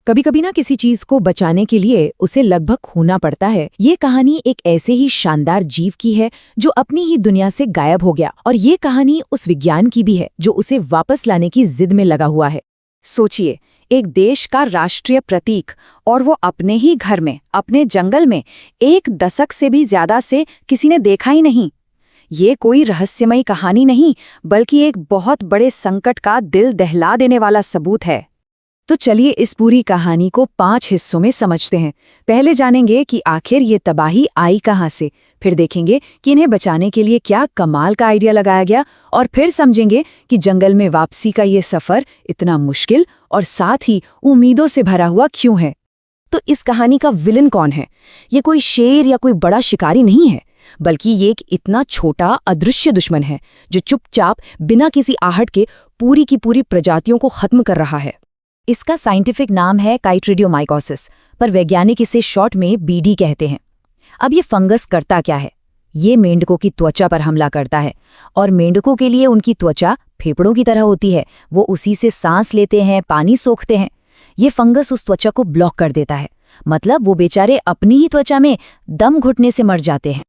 कभी कभी ना किसी चीज को बचाने के लिए उसे लगभग खोना पड़ता है। ये कहानी एक ऐसे ही शानदार जीव की है जो अपनी ही दुनिया से गायब हो गया, और ये कहानी उस विज्ञान की भी है जो उसे वापस लाने की जिद में लगा हुआ है। सोचिए, एक देश का राष्ट्रीय प्रतीक, और वो अपने ही घर में, अपने जंगल में 1 दशक से भी ज्यादा से किसी ने देखा ही नहीं। ये कोई रहस्यमयी कहानी नहीं, बल्कि एक बहुत बड़े संकट का दिल दहला देने वाला सबूत है। तो चलिए इस पूरी कहानी को 5 हिस्सों में समझते हैं। पहले जानेंगे कि आखिर ये तबाही आई कहाँ से, फिर देखेंगे कि इन्हें बचाने के लिए क्या कमाल का आइडिया लगाया गया, और फिर समझेंगे कि जंगल में वापसी का ये सफ़र इतना मुश्किल और साथ ही उम्मीदों से भरा हुआ क्यों है। तो इस कहानी का विलन कौन है? ये कोई शेर या कोई बड़ा शिकारी नहीं है, बल्कि ये एक इतना छोटा अदृश्य दुश्मन है जो चुपचाप बिना किसी आहट के पूरी की पूरी प्रजातियों को खत्म कर रहा है। इसका साइंटिफिक नाम है काइट्रिडियोमाइकोसिस, पर वैज्ञानिक इसे शॉर्ट में बीडी कहते हैं। अब ये फंगस करता क्या है? ये मेंढकों की त्वचा पर हमला करता है, और मेंढकों के लिए उनकी त्वचा फेफड़ों की तरह होती है। वो उसी से सांस लेते हैं, पानी सोखते हैं। ये फंगस उस त्वचा को ब्लॉक कर देता है, मतलब वो बेचारे अपनी ही त्वचा में दम घुटने से मर जाते हैं।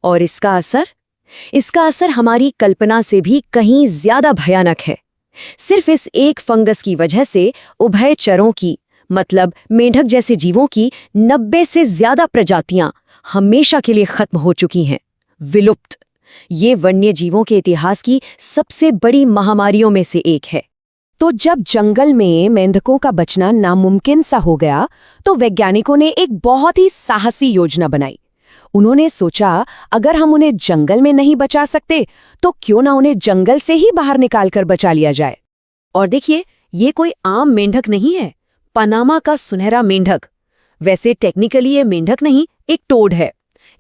और इसका असर हमारी कल्पना से भी कहीं ज्यादा भयानक है। सिर्फ इस एक फंगस की वजह से उभयचरों की, मतलब मेंढक जैसे जीवों की 90 से ज्यादा प्रजातियां हमेशा के लिए खत्म हो चुकी हैं, विलुप्त। ये वन्य जीवों के इतिहास की सबसे बड़ी महामारियों में से एक है। तो जब जंगल में मेंढकों का बचना नामुमकिन सा हो गया, तो वैज्ञानिकों ने एक बहुत ही साहसी योजना बनाई। उन्होंने सोचा, अगर हम उन्हें जंगल में नहीं बचा सकते तो क्यों ना उन्हें जंगल से ही बाहर निकालकर बचा लिया जाए। और देखिए, ये कोई आम मेंढक नहीं है, पनामा का सुनहरा मेंढक। वैसे टेक्निकली ये मेंढक नहीं, एक टोड है।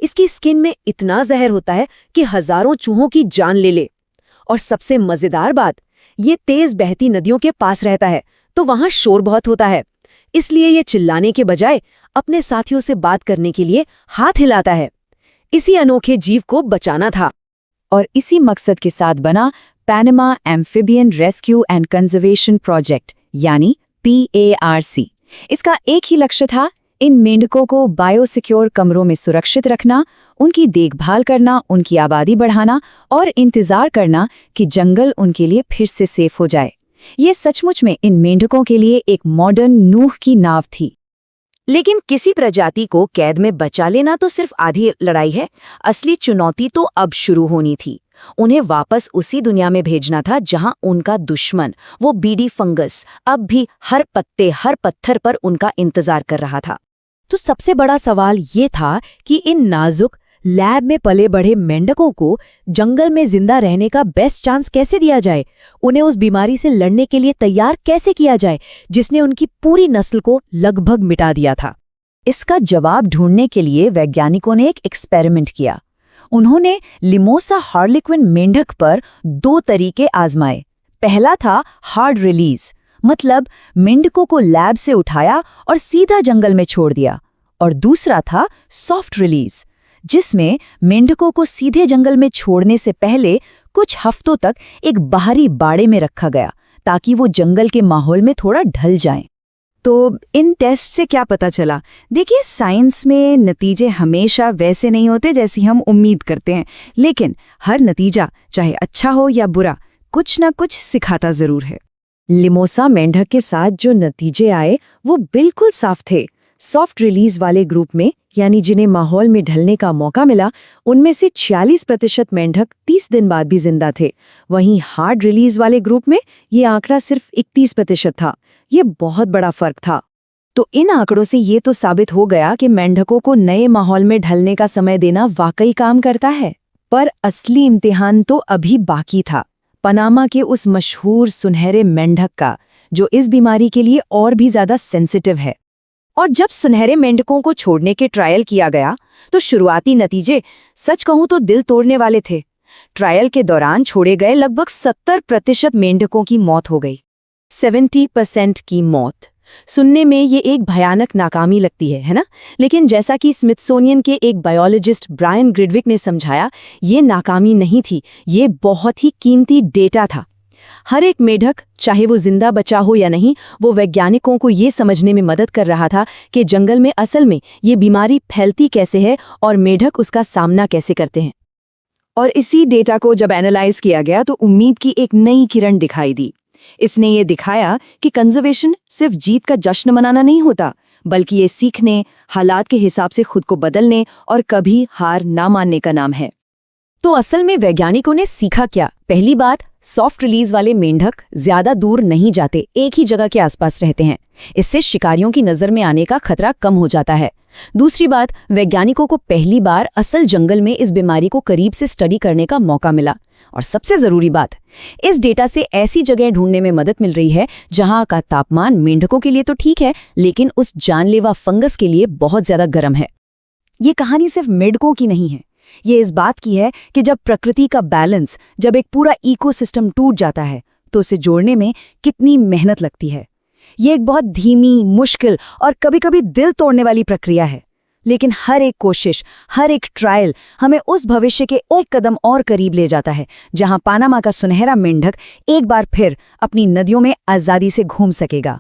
इसकी स्किन में इतना जहर होता है कि हजारों चूहों की जान ले ले। और सबसे मजेदार बात, ये तेज बहती नदियों के पास रहता है, तो वहां शोर बहुत होता है। इसलिए ये चिल्लाने के बजाय अपने साथियों से बात करने के लिए हाथ हिलाता है। इसी अनोखे जीव को बचाना था, और इसी मकसद के साथ बना Panama amphibian rescue and conservation project, यानी PARC। इसका एक ही लक्ष्य था, इन मेंढकों को बायोसिक्योर कमरों में सुरक्षित रखना, उनकी देखभाल करना, उनकी आबादी बढ़ाना और इंतजार करना कि जंगल उनके लिए फिर से सेफ हो जाए। ये सचमुच में इन मेंढकों के लिए एक मॉडर्न नूह की नाव थी। लेकिन किसी प्रजाति को कैद में बचा लेना तो सिर्फ आधी लड़ाई है। असली चुनौती तो अब शुरू होनी थी। उन्हें वापस उसी दुनिया में भेजना था जहां उनका दुश्मन, वो बीडी फंगस, अब भी हर पत्ते हर पत्थर पर उनका इंतजार कर रहा था। तो सबसे बड़ा सवाल ये था कि इन नाजुक लैब में पले बढ़े मेंढकों को जंगल में जिंदा रहने का बेस्ट चांस कैसे दिया जाए, उन्हें उस बीमारी से लड़ने के लिए तैयार कैसे किया जाए जिसने उनकी पूरी नस्ल को लगभग मिटा दिया था। इसका जवाब ढूंढने के लिए वैज्ञानिकों ने एक एक्सपेरिमेंट किया। उन्होंने लिमोसा हार्लिक्विन मेंढक पर 2 तरीके आजमाए। पहला था हार्ड रिलीज, मतलब मेंढकों को लैब से उठाया और सीधा जंगल में छोड़ दिया, और दूसरा था सॉफ्ट रिलीज, जिसमें मेंढकों को सीधे जंगल में छोड़ने से पहले कुछ हफ्तों तक एक बाहरी बाड़े में रखा गया ताकि वो जंगल के माहौल में थोड़ा ढल जाएं। तो इन टेस्ट से क्या पता चला? देखिए, साइंस में नतीजे हमेशा वैसे नहीं होते जैसी हम उम्मीद करते हैं, लेकिन हर नतीजा, चाहे अच्छा हो या बुरा, कुछ ना कुछ सिखाता जरूर है। लिमोसा मेंढक के साथ जो नतीजे आए वो बिल्कुल साफ थे। सॉफ्ट रिलीज वाले ग्रुप में, यानी जिन्हें माहौल में ढलने का मौका मिला, उनमें से 46% मेंढक 30 दिन बाद भी जिंदा थे। वहीं हार्ड रिलीज वाले ग्रुप में ये आंकड़ा सिर्फ 31% था। ये बहुत बड़ा फर्क था। तो इन आंकड़ों से ये तो साबित हो गया कि मेंढकों को नए माहौल में ढलने का समय देना वाकई काम करता है। पर असली इम्तिहान तो अभी बाकी था, पनामा के उस मशहूर सुनहरे मेंढक का, जो इस बीमारी के लिए और भी ज्यादा सेंसिटिव है। और जब सुनहरे मेंढकों को छोड़ने के ट्रायल किया गया तो शुरुआती नतीजे सच कहूं तो दिल तोड़ने वाले थे। ट्रायल के दौरान छोड़े गए लगभग 70% मेंढकों की मौत हो गई। 70% की मौत सुनने में ये एक भयानक नाकामी लगती है ना? लेकिन जैसा कि स्मिथसोनियन के एक बायोलॉजिस्ट ब्रायन ग्रिडविक ने समझाया, ये नाकामी नहीं थी, ये बहुत ही कीमती डेटा था। हर एक मेढक, चाहे वो जिंदा बचा हो या नहीं, वो वैज्ञानिकों को ये समझने में मदद कर रहा था कि जंगल में असल में ये बीमारी फैलती कैसे है और मेढक उसका सामना कैसे करते हैं। और इसी डेटा को जब एनालाइज किया गया तो उम्मीद की एक नई किरण दिखाई दी। इसने ये दिखाया कि कंजर्वेशन सिर्फ जीत का जश्न मनाना नहीं होता, बल्कि ये सीखने, हालात के हिसाब से खुद को बदलने और कभी हार ना मानने का नाम है। तो असल में वैज्ञानिकों ने सीखा क्या? पहली बात, सॉफ्ट रिलीज वाले मेंढक ज्यादा दूर नहीं जाते, एक ही जगह के आसपास रहते हैं। इससे शिकारियों की नजर में आने का खतरा कम हो जाता है। दूसरी बात, वैज्ञानिकों को पहली बार असल जंगल में इस बीमारी को करीब से स्टडी करने का मौका मिला। और सबसे जरूरी बात, इस डेटा से ऐसी जगह ढूंढने में मदद मिल रही है जहां का तापमान मेंढकों के लिए तो ठीक है, लेकिन उस जानलेवा फंगस के लिए बहुत ज्यादा गर्म है। ये कहानी सिर्फ मेढकों की नहीं है, ये इस बात की है कि जब प्रकृति का बैलेंस, जब एक पूरा इकोसिस्टम टूट जाता है तो उसे जोड़ने में कितनी मेहनत लगती है। ये एक बहुत धीमी, मुश्किल और कभी-कभी दिल तोड़ने वाली प्रक्रिया है, लेकिन हर एक कोशिश, हर एक ट्रायल हमें उस भविष्य के एक कदम और करीब ले जाता है जहां पनामा का सुनहरा मेंढक एक बार फिर अपनी नदियों में आजादी से घूम सकेगा।